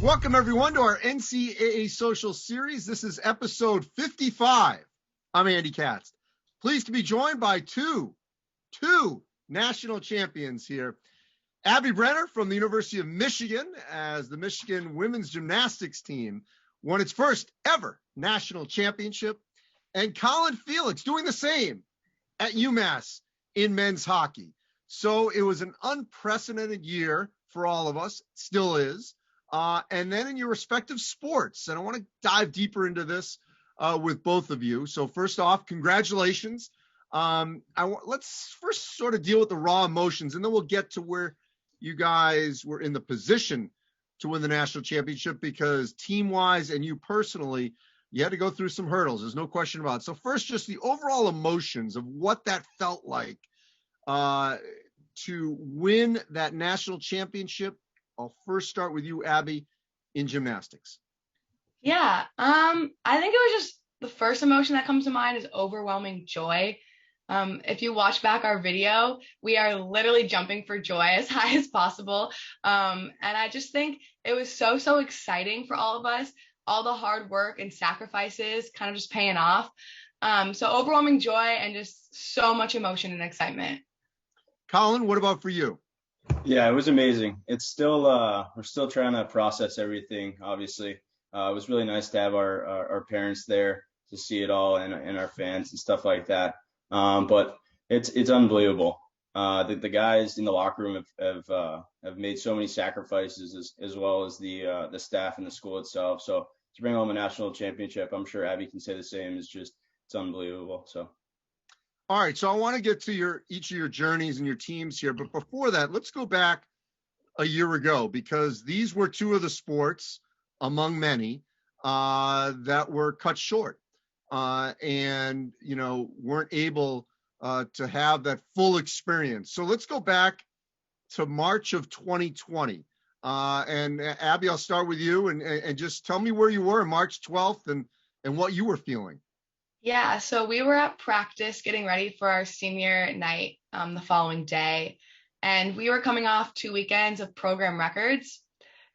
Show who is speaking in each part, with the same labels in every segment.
Speaker 1: Welcome, everyone, to our NCAA Social Series. This is episode 55. I'm Andy Katz. Pleased to be joined by two national champions here. Abby Brenner from the University of Michigan, as the Michigan women's gymnastics team won its first ever national championship, and Colin Felix doing the same at UMass in men's hockey. So it was an unprecedented year for all of us, still is. And then in your respective sports, and I want to dive deeper into this with both of you. So first off, congratulations. Let's first sort of deal with the raw emotions, and then we'll get to where you guys were in the position to win the national championship, because team-wise and you personally, you had to go through some hurdles. There's no question about it. So first, just the overall emotions of what that felt like to win that national championship. I'll first start with you, Abby, in gymnastics.
Speaker 2: Yeah, I think it was just the first emotion that comes to mind is overwhelming joy. If you watch back our video, we are literally jumping for joy as high as possible. And I just think it was so exciting for all of us, all the hard work and sacrifices kind of just paying off. So overwhelming joy and just so much emotion and excitement.
Speaker 1: Colin, what about for you?
Speaker 3: Yeah, it was amazing. It's still we're still trying to process everything, obviously. It was really nice to have our parents there to see it all, and our fans and stuff like that. But it's unbelievable. The guys in the locker room have made so many sacrifices, as well as the staff and the school itself. So to bring home a national championship, I'm sure Abby can say the same, it's unbelievable. So.
Speaker 1: All right, so I want to get to each of your journeys and your teams here, but before that, let's go back a year ago, because these were two of the sports among many that were cut short and weren't able to have that full experience. So let's go back to March of 2020. And Abby, I'll start with you, and just tell me where you were on March 12th and what you were feeling.
Speaker 2: Yeah, so we were at practice getting ready for our senior night the following day, and we were coming off 2 weekends of program records.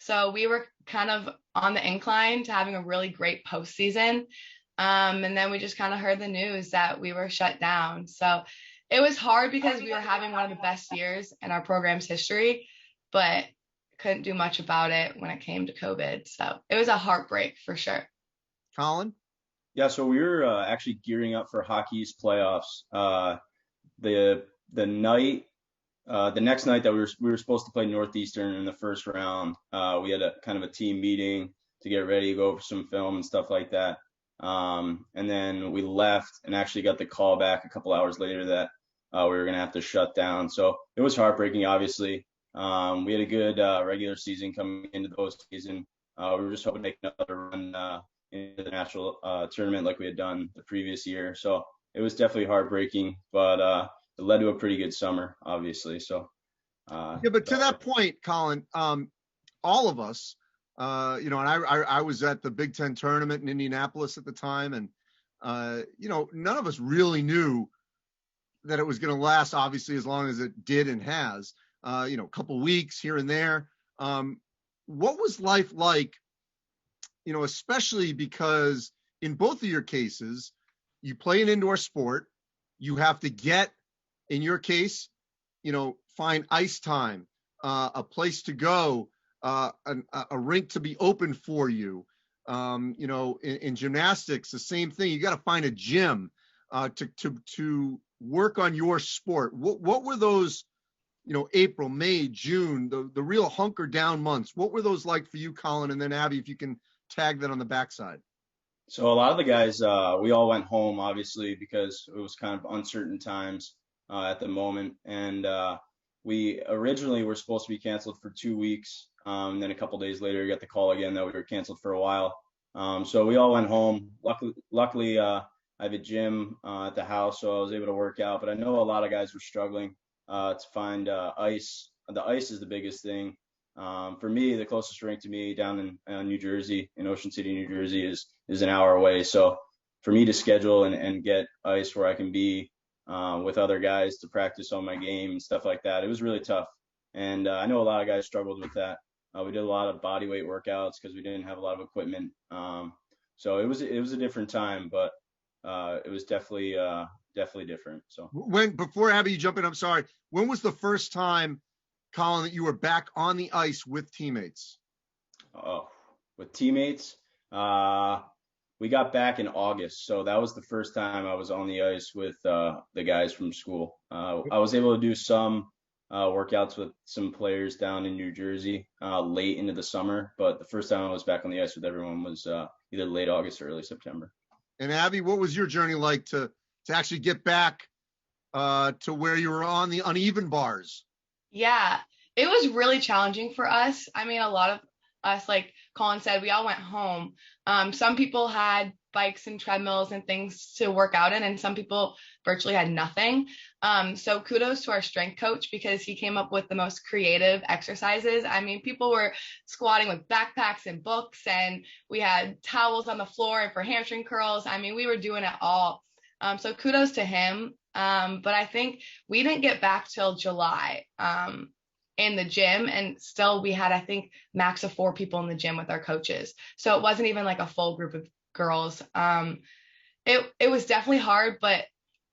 Speaker 2: So we were kind of on the incline to having a really great postseason. And then we just kind of heard the news that we were shut down. So it was hard because we were having one of the best years in our program's history, but couldn't do much about it when it came to COVID. So it was a heartbreak for sure.
Speaker 1: Colin?
Speaker 3: Yeah, so we were actually gearing up for Hockey East playoffs. The next night that we were supposed to play Northeastern in the first round, we had a kind of a team meeting to get ready, go over some film and stuff like that. And then we left and actually got the call back a couple hours later that we were going to have to shut down. So it was heartbreaking, obviously. We had a good regular season coming into the postseason. We were just hoping to make another run into the national tournament like we had done the previous year. So it was definitely heartbreaking, but it led to a pretty good summer, obviously. So
Speaker 1: yeah, but to that point, Colin, all of us, and I was at the Big Ten tournament in Indianapolis at the time, and none of us really knew that it was going to last, obviously, as long as it did and has. A couple weeks here and there. What was life like? Especially because in both of your cases, you play an indoor sport, you have to get, in your case, find ice time, a place to go, a rink to be open for you. In gymnastics, the same thing. You got to find a gym to work on your sport. What were those, April, May, June, the real hunker down months? What were those like for you, Colin? And then Abby, if you can tag that on the backside.
Speaker 3: So a lot of the guys, we all went home, obviously, because it was kind of uncertain times at the moment. And we originally were supposed to be canceled for 2 weeks. And then a couple days later, we got the call again that we were canceled for a while. So we all went home. Luckily, I have a gym at the house, so I was able to work out. But I know a lot of guys were struggling to find ice. The ice is the biggest thing. For me, the closest rink to me down in New Jersey, in Ocean City, New Jersey, is an hour away. So for me to schedule and get ice where I can be with other guys to practice on my game and stuff like that, it was really tough. And I know a lot of guys struggled with that. We did a lot of body weight workouts because we didn't have a lot of equipment. So it was a different time, but it was definitely different. So
Speaker 1: Before Abby, you jump in, I'm sorry. When was the first time, Colin, that you were back on the ice with teammates?
Speaker 3: With teammates, we got back in August, so that was the first time I was on the ice with the guys from school. I was able to do some workouts with some players down in New Jersey late into the summer, but the first time I was back on the ice with everyone was either late August or early September.
Speaker 1: And Abby, what was your journey like to actually get back to where you were on the uneven bars?
Speaker 2: Yeah, it was really challenging for us. I mean, a lot of us, like Colin said, we all went home. Some people had bikes and treadmills and things to work out in, and some people virtually had nothing. So kudos to our strength coach because he came up with the most creative exercises. I mean, people were squatting with backpacks and books, and we had towels on the floor and for hamstring curls. I mean, we were doing it all. So kudos to him. But I think we didn't get back till July in the gym, and still we had, I think, max of 4 people in the gym with our coaches. So it wasn't even like a full group of girls. It was definitely hard, but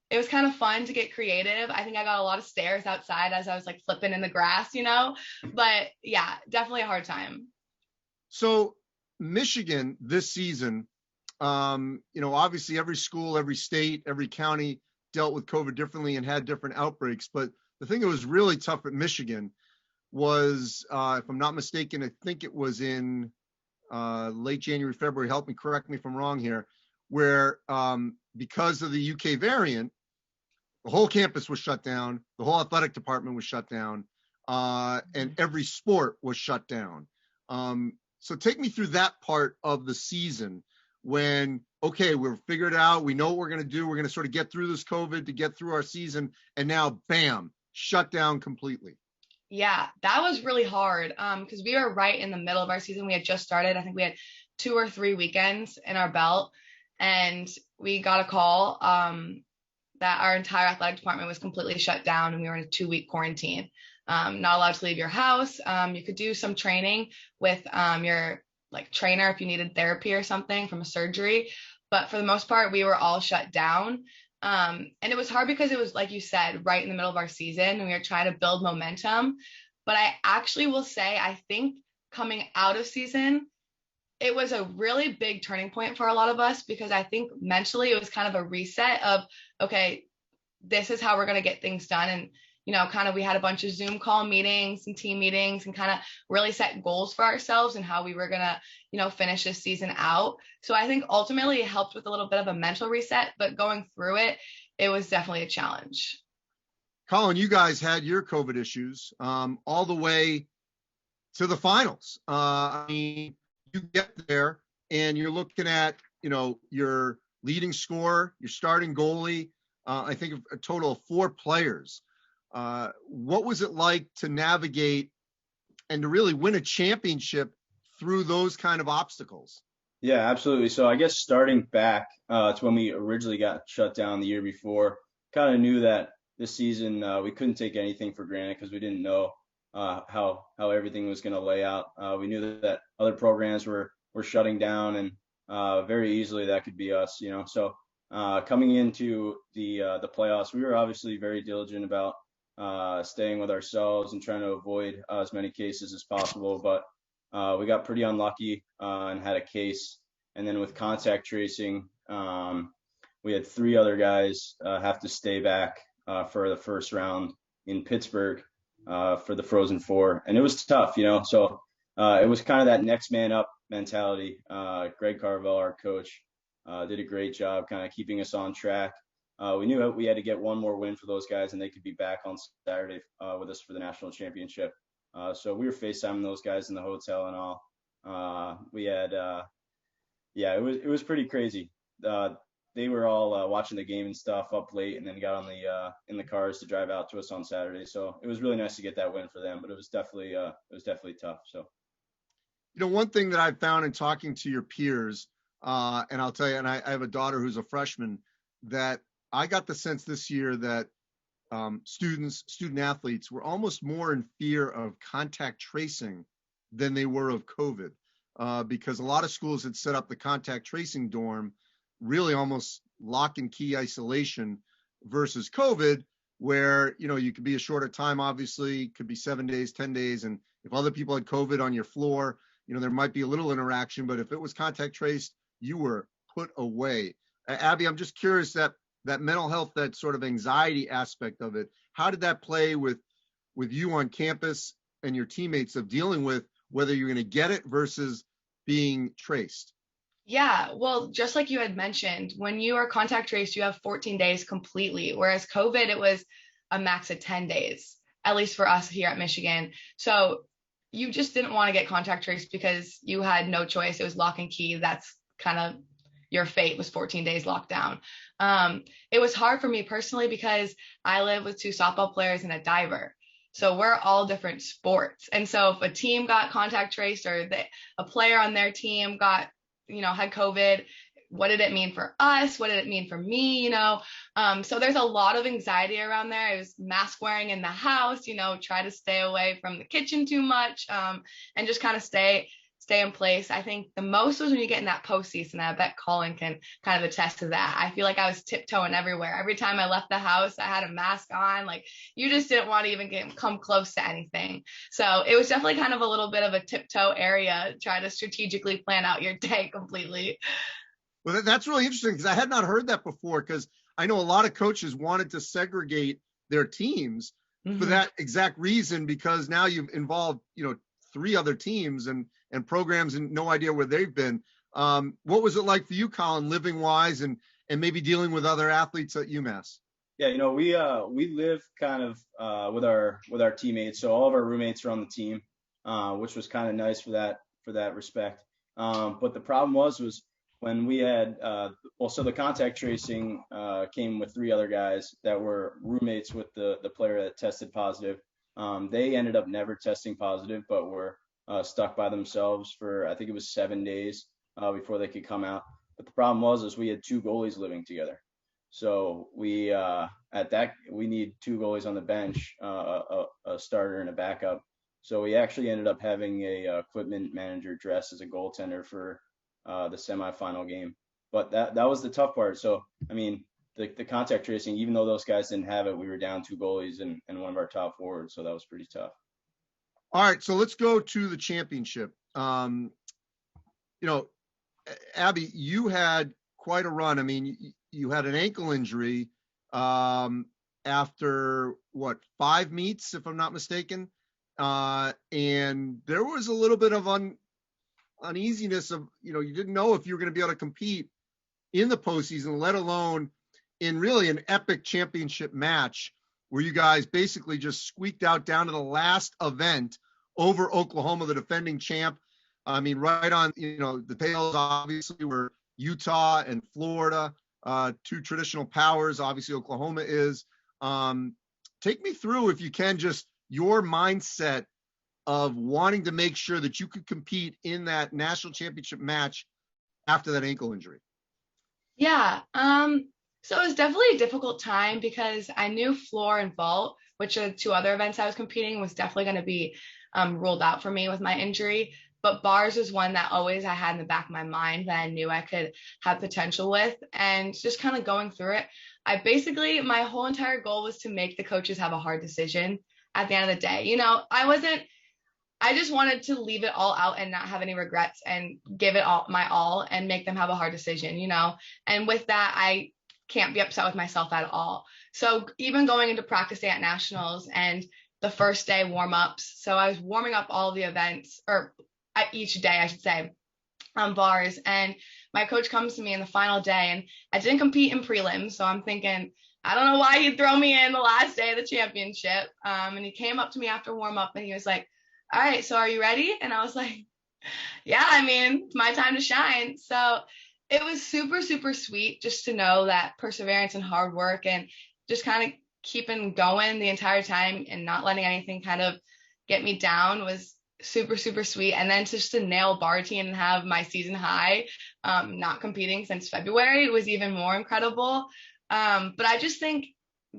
Speaker 2: it was kind of fun to get creative. I think I got a lot of stares outside as I was like flipping in the grass, but yeah, definitely a hard time.
Speaker 1: So Michigan this season, obviously every school, every state, every county dealt with COVID differently and had different outbreaks. But the thing that was really tough at Michigan was, if I'm not mistaken, I think it was in late January, February, correct me if I'm wrong here, where because of the UK variant, the whole campus was shut down, the whole athletic department was shut down, and every sport was shut down. So take me through that part of the season when, okay, we've figured it out, we know what we're going to do, we're going to sort of get through this COVID to get through our season, and now, bam, shut down completely.
Speaker 2: Yeah, that was really hard because we were right in the middle of our season. We had just started. I think we had 2 or 3 weekends in our belt, and we got a call that our entire athletic department was completely shut down, and we were in a 2-week quarantine. Not allowed to leave your house. You could do some training with your trainer if you needed therapy or something from a surgery, but for the most part, we were all shut down. And it was hard because it was, like you said, right in the middle of our season, and we were trying to build momentum. But I actually will say, I think coming out of season, it was a really big turning point for a lot of us because I think mentally it was kind of a reset of, okay, this is how we're going to get things done. And, kind of we had a bunch of Zoom call meetings and team meetings and kind of really set goals for ourselves and how we were going to, finish this season out. So I think ultimately it helped with a little bit of a mental reset, but going through it, it was definitely a challenge.
Speaker 1: Colin, you guys had your COVID issues all the way to the finals. I mean, you get there and you're looking at, your leading scorer, your starting goalie, I think a total of 4 players. What was it like to navigate and to really win a championship through those kind of obstacles?
Speaker 3: Yeah, absolutely. So I guess starting back to when we originally got shut down the year before, kind of knew that this season we couldn't take anything for granted because we didn't know how everything was going to lay out. We knew that other programs were shutting down, and very easily that could be us. So coming into the playoffs, we were obviously very diligent about staying with ourselves and trying to avoid as many cases as possible. But we got pretty unlucky and had a case. And then with contact tracing, we had 3 other guys have to stay back for the first round in Pittsburgh for the Frozen Four. And it was tough, so it was kind of that next man up mentality. Greg Carvel, our coach, did a great job kind of keeping us on track. We knew we had to get one more win for those guys and they could be back on Saturday with us for the national championship. So we were FaceTiming those guys in the hotel and all. We had, it was pretty crazy. They were all watching the game and stuff up late, and then got on in the cars to drive out to us on Saturday. So it was really nice to get that win for them, but it was definitely tough. So,
Speaker 1: one thing that I've found in talking to your peers, and I'll tell you, and I have a daughter who's a freshman, that I got the sense this year that student athletes were almost more in fear of contact tracing than they were of COVID, because a lot of schools had set up the contact tracing dorm really almost lock and key isolation versus COVID, where, you know, you could be a shorter time, obviously, could be 7 days, 10 days. And if other people had COVID on your floor, you know, there might be a little interaction, but if it was contact traced, you were put away. Abby, I'm just curious, that mental health, that sort of anxiety aspect of it, how did that play with you on campus and your teammates of dealing with whether you're going to get it versus being traced?
Speaker 2: Yeah, well, just like you had mentioned, when you are contact traced, you have 14 days completely, whereas COVID, it was a max of 10 days, at least for us here at Michigan. So you just didn't want to get contact traced because you had no choice. It was lock and key. That's kind of your fate, was 14 days locked down. It was hard for me personally because I live with 2 softball players and a diver. So we're all different sports. And so if a team got contact traced or a player on their team got, you know, had COVID, what did it mean for us? What did it mean for me? You know, so there's a lot of anxiety around there. I was mask wearing in the house, you know, try to stay away from the kitchen too much, and just kind of stay in place. I think the most was when you get in that postseason. I bet Colin can kind of attest to that. I feel like I was tiptoeing everywhere. Every time I left the house, I had a mask on. Like, you just didn't want to even come close to anything. So it was definitely kind of a little bit of a tiptoe area, try to strategically plan out your day completely.
Speaker 1: Well, that's really interesting, because I had not heard that before, because I know a lot of coaches wanted to segregate their teams for that exact reason, because now you've involved, you know, 3 other teams and programs and no idea where they've been. What was it like for you, Colin, living wise and maybe dealing with other athletes at UMass?
Speaker 3: Yeah, you know, we live kind of with our teammates, so all of our roommates are on the team, which was kind of nice for that respect. But the problem was when we had so the contact tracing came with 3 other guys that were roommates with the player that tested positive. They ended up never testing positive, but were stuck by themselves for, I think it was 7 days before they could come out. But the problem was we had 2 goalies living together. So we need 2 goalies on the bench, a starter and a backup. So we actually ended up having a equipment manager dress as a goaltender for the semifinal game. But that was the tough part. So, I mean, the contact tracing, even though those guys didn't have it, we were down 2 goalies and one of our top forwards. So that was pretty tough.
Speaker 1: All right, so let's go to the championship. You know, Abby, you had quite a run. I mean, you had an ankle injury after, 5 meets, if I'm not mistaken. And there was a little bit of uneasiness of, you know, you didn't know if you were going to be able to compete in the postseason, let alone in really an epic championship match where you guys basically just squeaked out down to the last event over Oklahoma, the defending champ. I mean, right on, you know, the tails obviously were Utah and Florida, 2 traditional powers. Obviously, Oklahoma is. Take me through, if you can, just your mindset of wanting to make sure that you could compete in that national championship match after that ankle injury.
Speaker 2: Yeah. So it was definitely a difficult time because I knew floor and vault, which are the 2 other events I was competing, was definitely going to be ruled out for me with my injury. But bars was one that always I had in the back of my mind that I knew I could have potential with. And just kind of going through it, my whole entire goal was to make the coaches have a hard decision at the end of the day. You know, I just wanted to leave it all out and not have any regrets and give it my all and make them have a hard decision, you know. And with that, I can't be upset with myself at all. So even going into practice day at nationals and the first day warm-ups, so I was warming up all the events, or each day I should say, on bars, and my coach comes to me in the final day, and I didn't compete in prelims, so I'm thinking, I don't know why he'd throw me in the last day of the championship. And he came up to me after warm-up and he was like, all right, so are you ready? And I was like, yeah, I mean, it's my time to shine. So it was super, super sweet just to know that perseverance and hard work and just kind of keeping going the entire time and not letting anything kind of get me down was super, super sweet. And then just to nail bar team and have my season high, not competing since February, was even more but I just think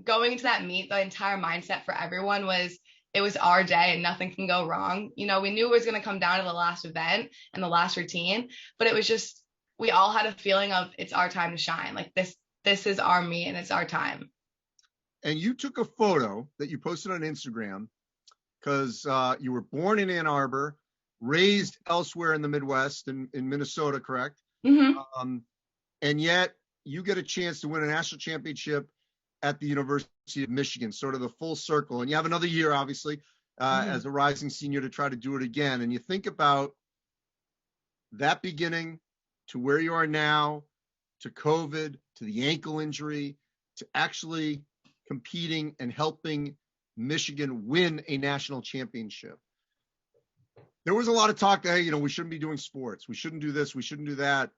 Speaker 2: going into that meet, the entire mindset for everyone was, it was our day and nothing can go wrong. You know, we knew it was going to come down to the last event and the last routine, but it was just, we all had a feeling of it's our time to shine. Like this is our meet and it's our time.
Speaker 1: And you took a photo that you posted on Instagram because you were born in Ann Arbor, raised elsewhere in the Midwest, in Minnesota, correct?
Speaker 2: Mm-hmm.
Speaker 1: And yet you get a chance to win a national championship at the University of Michigan, sort of the full circle. And you have another year, obviously, as a rising senior to try to do it again. And you think about that beginning to where you are now, to COVID, to the ankle injury, to actually competing and helping Michigan win a national championship. There was a lot of talk that, hey, you know, we shouldn't be doing sports. We shouldn't do this. We shouldn't do that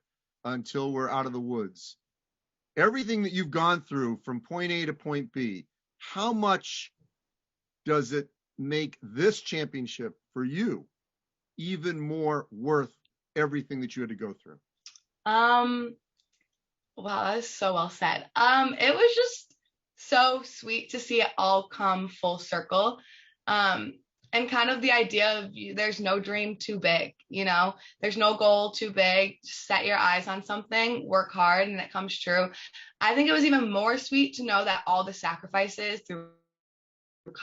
Speaker 1: until we're out of the woods. Everything that you've gone through from point A to point B, how much does it make this championship for you even more worth everything that you had to go through?
Speaker 2: Wow, that's so well said. It was just so sweet to see it all come full circle. And kind of the idea of there's no dream too big, you know, there's no goal too big. Just set your eyes on something, work hard, and it comes true. I think it was even more sweet to know that all the sacrifices through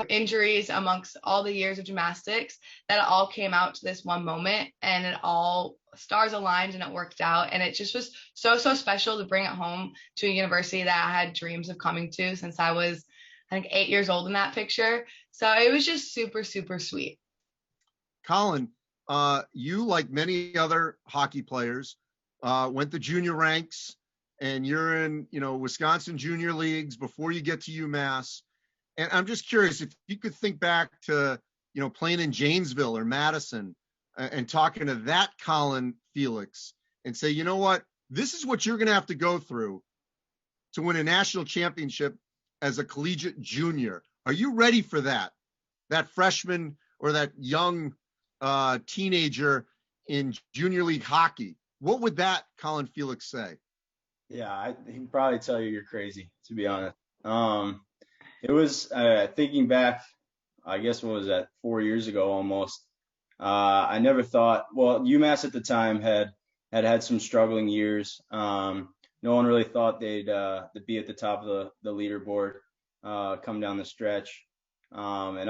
Speaker 2: injuries amongst all the years of gymnastics, that it all came out to this one moment and it all stars aligned and it worked out. And it just was so special to bring it home to a university that I had dreams of coming to since I was, I think, 8 years old in that picture. So it was just super sweet.
Speaker 1: Colin, you, like many other hockey players, went the junior ranks, and you're in, you know, Wisconsin junior leagues before you get to UMass. And I'm just curious if you could think back to, you know, playing in Janesville or Madison and talking to that Colin Felix and say, you know what, this is what you're going to have to go through to win a national championship as a collegiate junior. Are you ready for that freshman or that young teenager in junior league hockey? What would that Colin Felix say?
Speaker 3: Yeah, he'd probably tell you you're crazy, to be honest. It was, thinking back, I guess, what was that, 4 years ago almost. I never thought, well, UMass at the time had some struggling years. No one really thought they'd be at the top of the leaderboard come down the stretch. And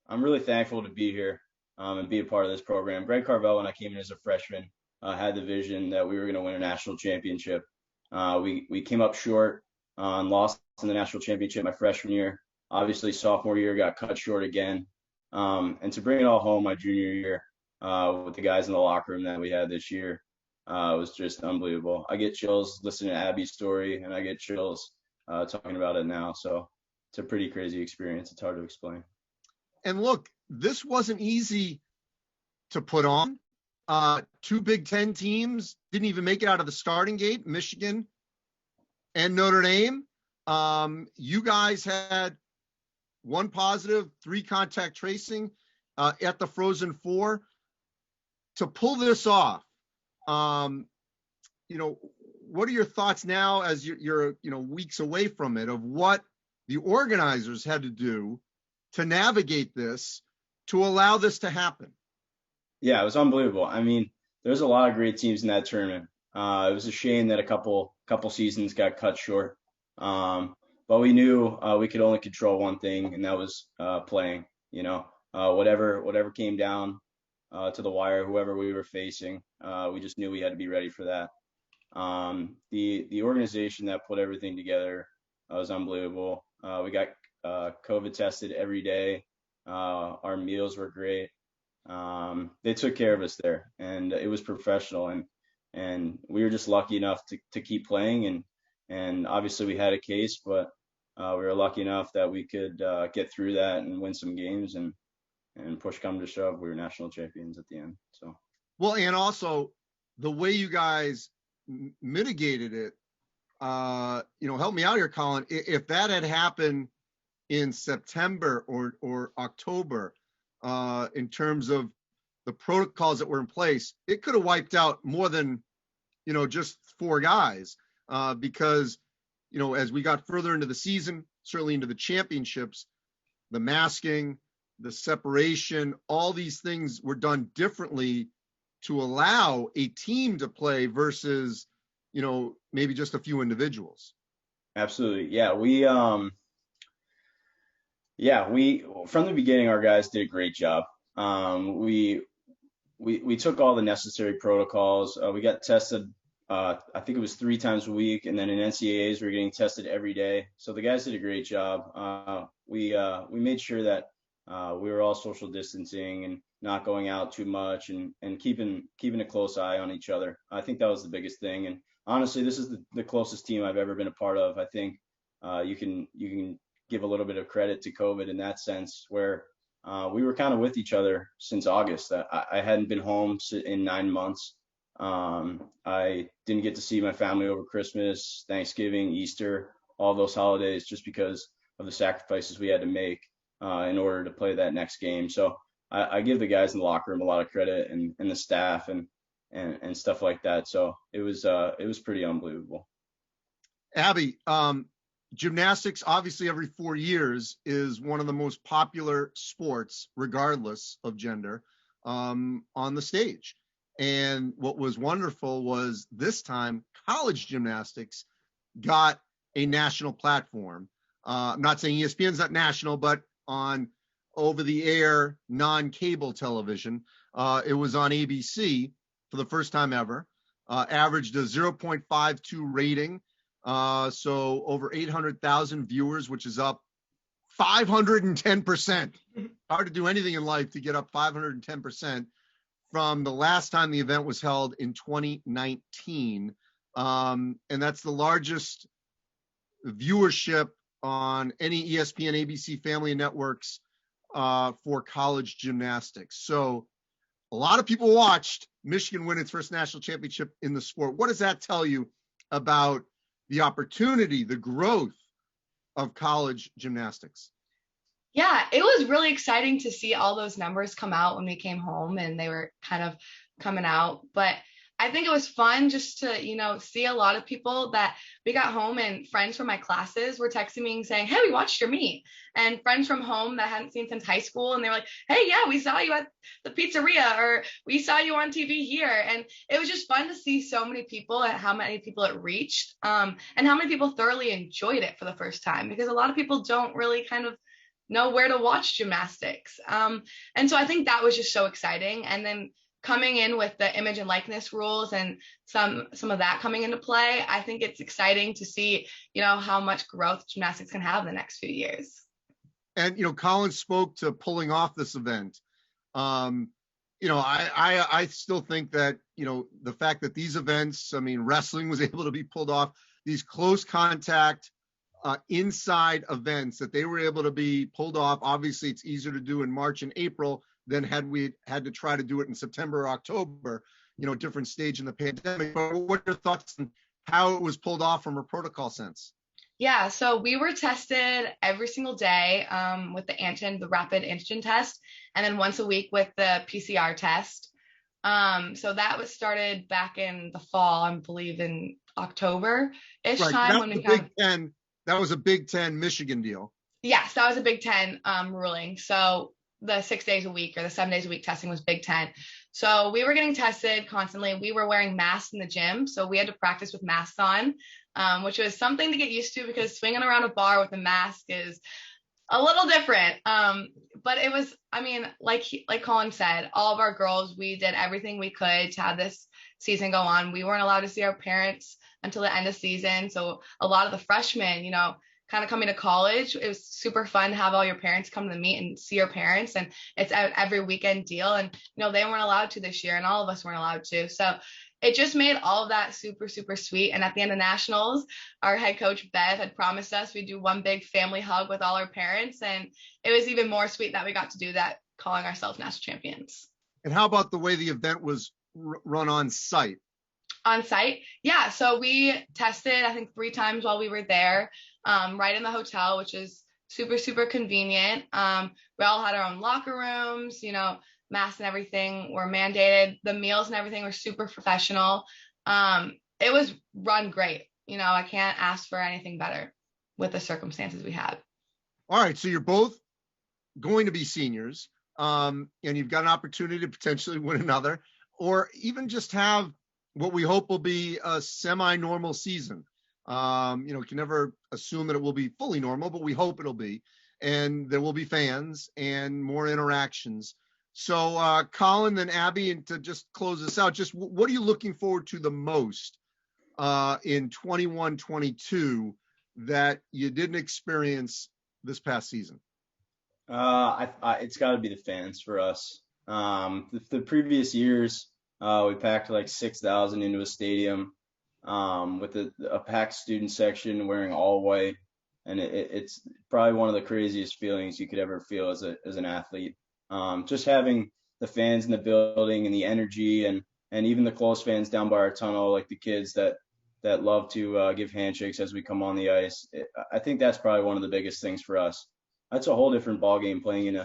Speaker 3: I'm really thankful to be here and be a part of this program. Greg Carvel, when I came in as a freshman, had the vision that we were going to win a national championship. We came up short and lost in the national championship my freshman year. Obviously, sophomore year got cut short again. And to bring it all home my junior year with the guys in the locker room that we had this year was just unbelievable. I get chills listening to Abby's story, and I get chills talking about it now. So it's a pretty crazy experience. It's hard to explain.
Speaker 1: And look, this wasn't easy to put on. 2 Big Ten teams didn't even make it out of the starting gate, Michigan and Notre Dame. You guys had 1 positive, 3 contact tracing at the Frozen Four. To pull this off, you know, what are your thoughts now as you're you know, weeks away from it, of what the organizers had to do to navigate this, to allow this to happen?
Speaker 3: Yeah, it was unbelievable. I mean, there's a lot of great teams in that tournament. It was a shame that a couple seasons got cut short. But we knew we could only control one thing, and that was playing. You know, whatever came down to the wire, whoever we were facing, we just knew we had to be ready for that. The organization that put everything together was unbelievable. We got COVID tested every day. Our meals were great. They took care of us there, and it was professional, and we were just lucky enough to keep playing, and obviously we had a case, but we were lucky enough that we could get through that and win some games, and push come to shove, we were national champions at the end. So,
Speaker 1: well, and also the way you guys mitigated it, you know, help me out here, Colin. If that had happened in September or October, in terms of the protocols that were in place, it could have wiped out more than, you know, just 4 guys, because, you know, as we got further into the season, certainly into the championships, the masking, the separation, all these things were done differently to allow a team to play versus, maybe just a few individuals.
Speaker 3: Absolutely. Yeah. We from the beginning, our guys did a great job. We took all the necessary protocols. We got tested, I think it was 3 times a week, and then in NCAAs we were getting tested every day. So the guys did a great job. We made sure that we were all social distancing and not going out too much, and keeping a close eye on each other. I think that was the biggest thing. And honestly, this is the closest team I've ever been a part of. I think you can give a little bit of credit to COVID in that sense, where we were kind of with each other since August. I hadn't been home in 9 months. I didn't get to see my family over Christmas, Thanksgiving, Easter, all those holidays, just because of the sacrifices we had to make in order to play that next game. So I give the guys in the locker room a lot of credit, and the staff and stuff like that. So it was pretty unbelievable.
Speaker 1: Abby, gymnastics, obviously every 4 years, is one of the most popular sports, regardless of gender, on the stage. And what was wonderful was this time college gymnastics got a national platform. I'm not saying ESPN's not national, but on over-the-air, non-cable television. It was on ABC for the first time ever. Averaged a 0.52 rating. So over 800,000 viewers, which is up 510%. Hard to do anything in life to get up 510% from the last time the event was held in 2019. And that's the largest viewership on any ESPN, ABC family networks for college gymnastics. So a lot of people watched Michigan win its first national championship in the sport. What does that tell you about the opportunity, the growth of college gymnastics?
Speaker 2: Yeah, it was really exciting to see all those numbers come out when we came home, and they were kind of coming out. But I think it was fun just to, see a lot of people that we got home, and friends from my classes were texting me and saying, hey, we watched your meet. And friends from home that I hadn't seen since high school, and they were like, hey, yeah, we saw you at the pizzeria, or we saw you on TV here. And it was just fun to see so many people and how many people it reached, and how many people thoroughly enjoyed it for the first time, because a lot of people don't really kind of know where to watch gymnastics. And so I think that was just so exciting. And then coming in with the image and likeness rules and some of that coming into play, I think it's exciting to see, how much growth gymnastics can have in the next few years.
Speaker 1: And, Colin spoke to pulling off this event. I still think that, the fact that these events, wrestling was able to be pulled off, these close contact inside events, that they were able to be pulled off. Obviously, it's easier to do in March and April than had we had to try to do it in September or October, different stage in the pandemic. But what are your thoughts on how it was pulled off from a protocol sense?
Speaker 2: Yeah, so we were tested every single day with the rapid antigen test, and then once a week with the PCR test. So that was started back in the fall, I believe in October-ish time.
Speaker 1: That was a Big Ten Michigan deal.
Speaker 2: Yes, that was a Big Ten ruling. So the 6 days a week or the 7 days a week testing was Big Ten. So we were getting tested constantly. We were wearing masks in the gym, so we had to practice with masks on, which was something to get used to, because swinging around a bar with a mask is a little different. But it was, like Colin said, all of our girls, we did everything we could to have this season go on. We weren't allowed to see our parents until the end of season. So a lot of the freshmen, kind of coming to college, it was super fun to have all your parents come to the meet and see your parents. And it's an every weekend deal. And, they weren't allowed to this year, and all of us weren't allowed to. So it just made all of that super, super sweet. And at the end of nationals, our head coach, Bev, had promised us we'd do one big family hug with all our parents. And it was even more sweet that we got to do that, calling ourselves national champions.
Speaker 1: And how about the way the event was run on site?
Speaker 2: On site? Yeah. So we tested, I think, 3 times while we were there, right in the hotel, which is super, super convenient. We all had our own locker rooms, masks and everything were mandated. The meals and everything were super professional. It was run great. I can't ask for anything better with the circumstances we had.
Speaker 1: All right. So you're both going to be seniors, and you've got an opportunity to potentially win another, or even just have what we hope will be a semi-normal season. You can never assume that it will be fully normal, but we hope it'll be. And there will be fans and more interactions. So, Colin, then Abby, and to just close this out, just what are you looking forward to the most in 21-22 that you didn't experience this past season?
Speaker 3: It's got to be the fans for us. The previous years, we packed like 6,000 into a stadium with a packed student section wearing all white. And it's probably one of the craziest feelings you could ever feel as an athlete. Just having the fans in the building and the energy and even the close fans down by our tunnel, like the kids that love to give handshakes as we come on the ice. I think that's probably one of the biggest things for us. That's a whole different ballgame playing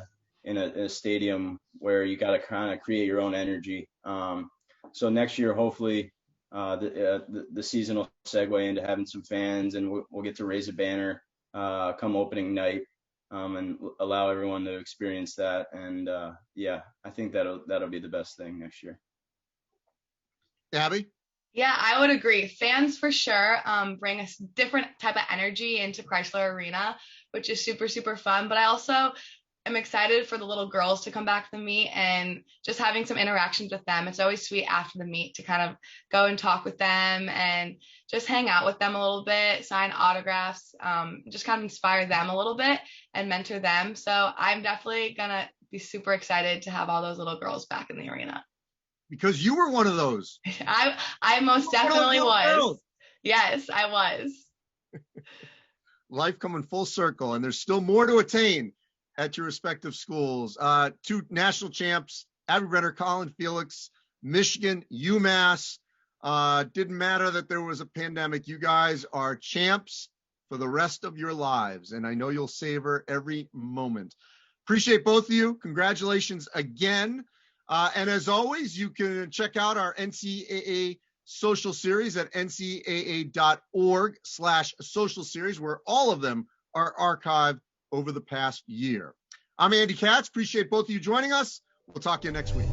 Speaker 3: in a stadium where you got to kind of create your own energy. So next year, hopefully, the season will segue into having some fans, and we'll get to raise a banner come opening night, and allow everyone to experience that. And I think that'll be the best thing next year.
Speaker 1: Abby?
Speaker 2: Yeah, I would agree. Fans for sure bring a different type of energy into Chrysler Arena, which is super, super fun. But I also am excited for the little girls to come back to the meet and just having some interactions with them. It's always sweet after the meet to kind of go and talk with them and just hang out with them a little bit, sign autographs, just kind of inspire them a little bit and mentor them. So I'm definitely going to be super excited to have all those little girls back in the arena.
Speaker 1: Because you were one of those.
Speaker 2: I most definitely was. Yes, I was.
Speaker 1: Life coming full circle, and there's still more to attain at your respective schools. 2 national champs, Abby Brenner, Colin Felix, Michigan, UMass. Didn't matter that there was a pandemic. You guys are champs for the rest of your lives, and I know you'll savor every moment. Appreciate both of you. Congratulations again. And as always, you can check out our NCAA social series at ncaa.org/social series, where all of them are archived over the past year. I'm Andy Katz. Appreciate both of you joining us. We'll talk to you next week.